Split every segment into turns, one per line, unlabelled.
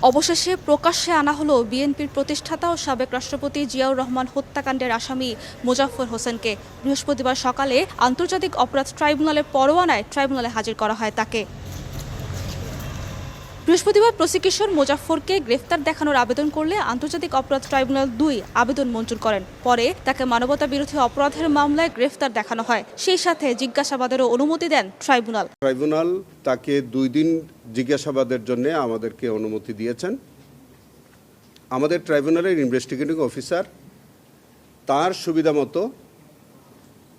অবশেষে প্রকাশ্যে আনা হলো বিএনপির প্রতিষ্ঠাতা ও সাবেক রাষ্ট্রপতি জিয়াউর রহমান হত্যাকাণ্ডের আসামি মোজাফফর হোসেনকে। বৃহস্পতিবার সকালে আন্তর্জাতিক অপরাধ ট্রাইব্যুনালের পরোয়ানায় ট্রাইব্যুনালে হাজির করা হয় তাকে। বৃহস্পতিবার প্রসিকিউশন মোজাফফরকে গ্রেফতার দেখানোর আবেদন করলে আন্তর্জাতিক অপরাধ ট্রাইব্যুনাল ২ আবেদন মঞ্জুর করেন। পরে তাকে মানবতা বিরোধী অপরাধের মামলায় গ্রেফতার দেখানো হয়। সেই সাথে জিজ্ঞাসাবাদেরও অনুমতি দেন
ট্রাইব্যুনাল তাকে ২ দিন জিজ্ঞাসাবাদের জন্য আমাদেরকে অনুমতি দিয়েছেন। আমাদের ট্রাইব্যুনালের ইনভেস্টিগেটিং অফিসার তার সুবিধা মতো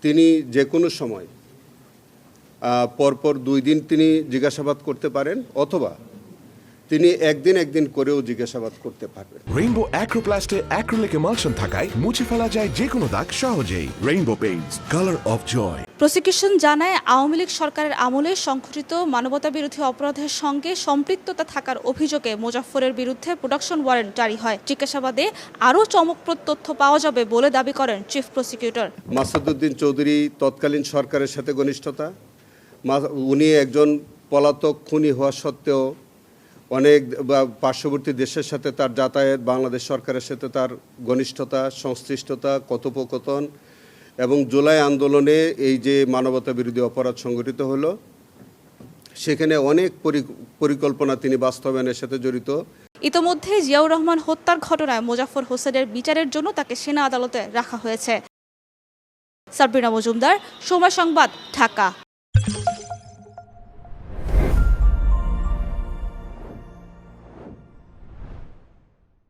তিনি যে কোনো সময় পরপর ২ দিন তিনি জিজ্ঞাসাবাদ করতে পারেন, অথবা তিনি একদিন করেও জিজ্ঞাসাবাদ করতে পারবেন।
রেইনবো অ্যাক্রোপ্লাস্টে অ্যাক্রিলিক এমালশন থাকায় মুছে ফেলা যায় যে কোনো দাগ সহজেই। Rainbow paints, colour of joy.
Prosecution জানায়, আওয়ামী লীগ সরকারের আমলে সংঘটিত মানবতা বিরোধী অপরাধের সঙ্গে সম্পৃক্ততা থাকার অভিযোগে মোজাফফরের বিরুদ্ধে প্রোডাকশন ওয়ারেন্ট জারি হয়। জিজ্ঞাসাবাদে আরও চমকপ্রদ তথ্য পাওয়া যাবে বলে দাবি করেন চিফ প্রসিকিউটর।
মাসুদউদ্দিন চৌধুরী তৎকালীন সরকারের সাথে ঘনিষ্ঠতা, উনি একজন পলাতক খুনি হওয়া সত্ত্বেও অনেক পার্শ্ববর্তী দেশের সাথে তার যাতায়াত, বাংলাদেশ সরকারের সাথে তার ঘনিষ্ঠতা, সংশ্লিষ্টতা, কথোপকথন, এবং জুলাই আন্দোলনে এই যে মানবতা বিরোধী অপরাধ সংঘটিত হলো সেখানে অনেক পরিকল্পনা তিনি বাস্তবায়নের সাথে জড়িত।
ইতোমধ্যে জিয়াউর রহমান হত্যার ঘটনায় মোজাফফর হোসেনের বিচারের জন্য তাকে সেনা আদালতে রাখা হয়েছে। সাবরিনা মজুমদার, সময় সংবাদ, ঢাকা।